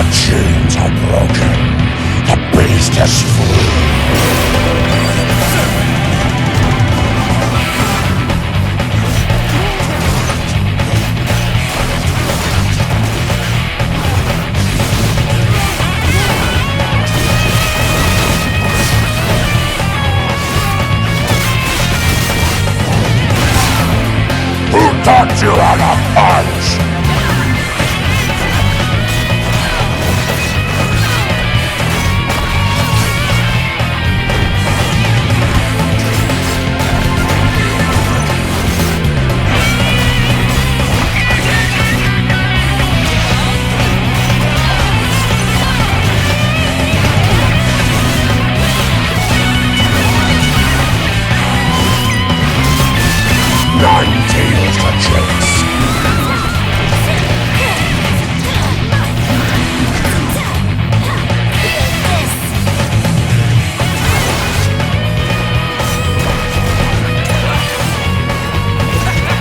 The chains are broken. The beast is free. Who taught you how to punch?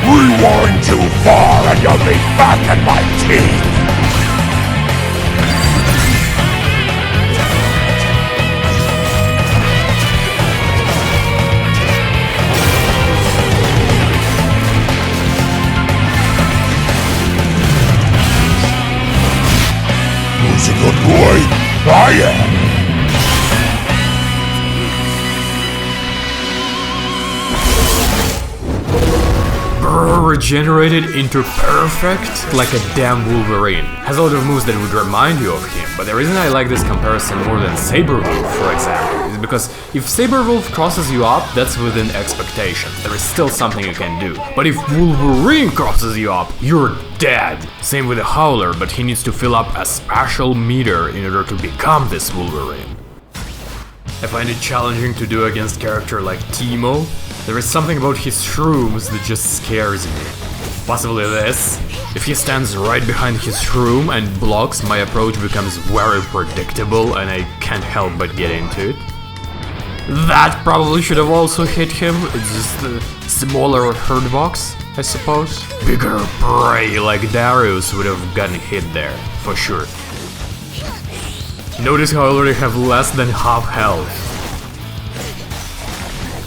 Rewind too far and you'll be back in my teeth! Who's a good boy? I am! Regenerated into perfect, like a damn Wolverine. Has a lot of moves that would remind you of him, but the reason I like this comparison more than Saberwolf, for example, is because if Saberwolf crosses you up, that's within expectations. There is still something you can do. But if Wolverine crosses you up, you're dead. Same with the Howler, but he needs to fill up a special meter in order to become this Wolverine. I find it challenging to do against a character like Teemo. There is something about his shrooms that just scares me. Possibly this. If he stands right behind his shroom and blocks, my approach becomes very predictable and I can't help but get into it. That probably should have also hit him, it's just a smaller hurt box, I suppose. Bigger prey like Darius would have gotten hit there, for sure. Notice how I already have less than half health.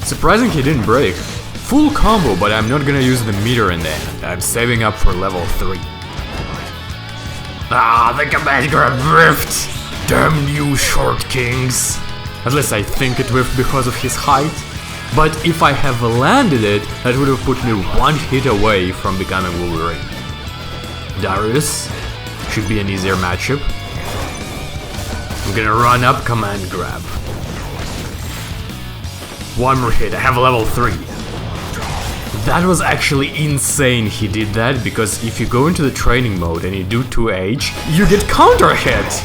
Surprising he didn't break. Full combo, but I'm not gonna use the meter in the end. I'm saving up for level 3. Ah, the command grab whiffed! Damn you short kings! At least I think it whiffed because of his height. But if I have landed it, that would have put me one hit away from becoming Wolverine. Darius should be an easier matchup. I'm gonna run up command grab. One more hit, I have level 3. That was actually insane he did that, because if you go into the training mode and you do 2H, you get counter hit!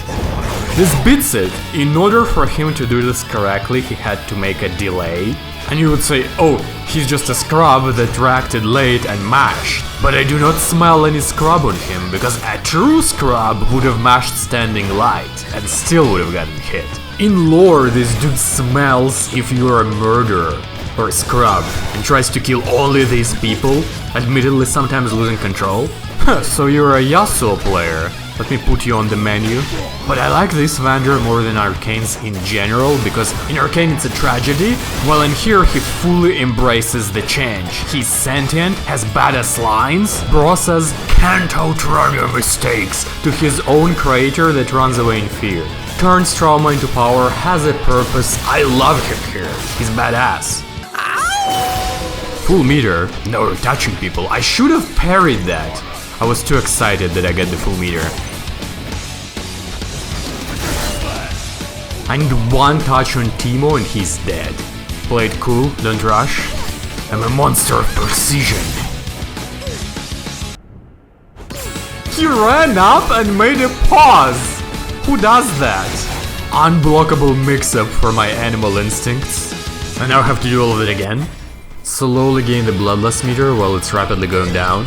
This beats it. In order for him to do this correctly, he had to make a delay. And you would say, oh, he's just a scrub that reacted late and mashed. But I do not smell any scrub on him, because a true scrub would have mashed standing light and still would have gotten hit. In lore, this dude smells if you're a murderer or a scrub and tries to kill only these people, admittedly sometimes losing control. So you're a Yasuo player. Let me put you on the menu. But I like this Vander more than Arcane's in general, because in Arcane it's a tragedy, while in here he fully embraces the change. He's sentient, has badass lines, bro says can't outrun your mistakes to his own creator that runs away in fear. Turns trauma into power, has a purpose, I love him here, he's badass. Full meter, no touching people, I should have parried that. I was too excited that I got the full meter. I need one touch on Teemo and he's dead. Play it cool, don't rush. I'm a monster of precision. He ran up and made a pause! Who does that? Unblockable mix-up for my animal instincts. I now have to do all of it again. Slowly gain the bloodlust meter while it's rapidly going down.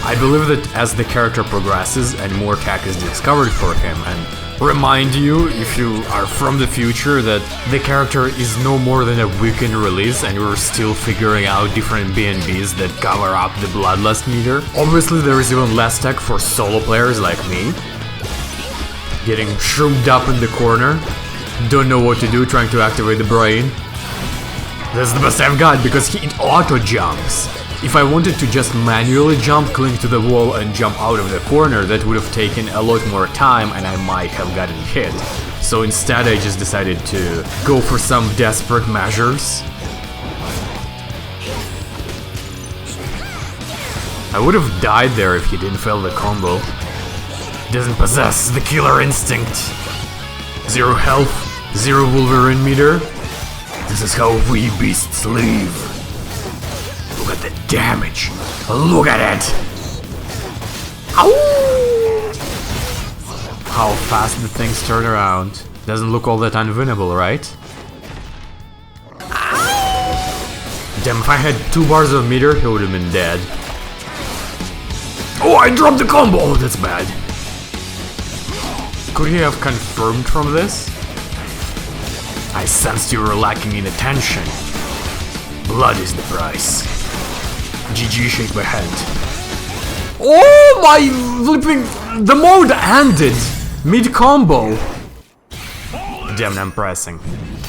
I believe that as the character progresses and more tech is discovered for him, and remind you, if you are from the future, that the character is no more than a weekend release and we're still figuring out different BNBs that cover up the bloodlust meter. Obviously there is even less tech for solo players like me. Getting shroomed up in the corner. Don't know what to do, trying to activate the brain. That's the best I've got because it auto jumps. If I wanted to just manually jump, cling to the wall and jump out of the corner, that would have taken a lot more time and I might have gotten hit. So instead I just decided to go for some desperate measures. I would have died there if he didn't fail the combo. Doesn't possess the killer instinct. 0 health, 0 Wolverine meter. This is how we beasts live. Look at the damage. Look at it. Ow! How fast the things turn around. Doesn't look all that unwinnable, right? Damn, if I had 2 bars of meter, he would have been dead. Oh, I dropped the combo! Oh, that's bad. Could he have confirmed from this? I sensed you were lacking in attention. Blood is the price. GG, shake my hand. Oh my flipping... The mode ended! Mid-combo! Damn, I'm pressing.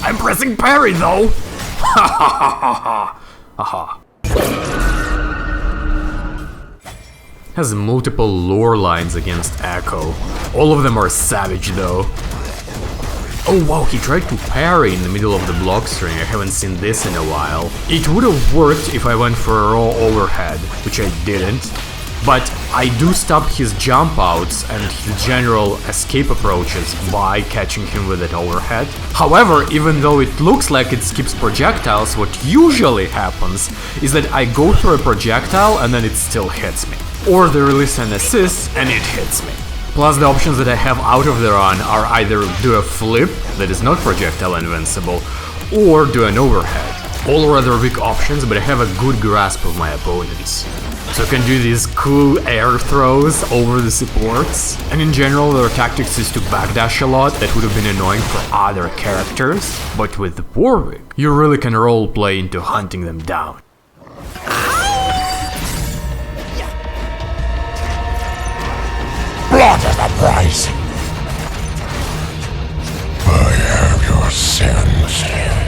I'm pressing parry though! Ha ha ha ha ha! Haha. Has multiple lore lines against Echo. All of them are savage though. Oh wow, he tried to parry in the middle of the block string. I haven't seen this in a while. It would have worked if I went for a raw overhead, which I didn't. But I do stop his jump outs and his general escape approaches by catching him with an overhead. However, even though it looks like it skips projectiles, what usually happens is that I go through a projectile and then it still hits me. Or they release an assist and it hits me. Plus the options that I have out of the run are either do a flip that is not projectile invincible, or do an overhead. All rather weak options, but I have a good grasp of my opponents. So I can do these cool air throws over the supports. And in general their tactics is to backdash a lot, that would have been annoying for other characters. But with Warwick, you really can roleplay into hunting them down. Blood is the price. I have your sins here.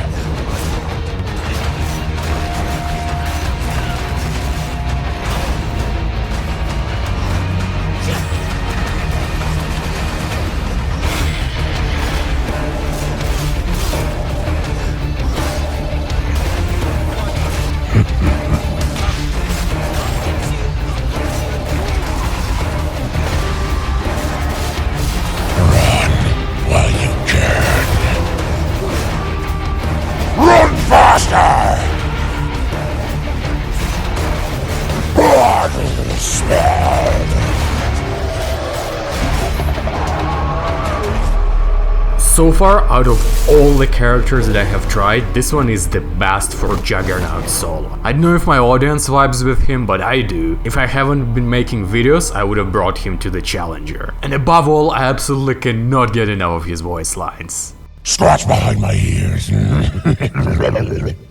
So far, out of all the characters that I have tried, this one is the best for Juggernaut solo. I don't know if my audience vibes with him, but I do. If I haven't been making videos, I would have brought him to the Challenger. And above all, I absolutely cannot get enough of his voice lines. Scratch behind my ears.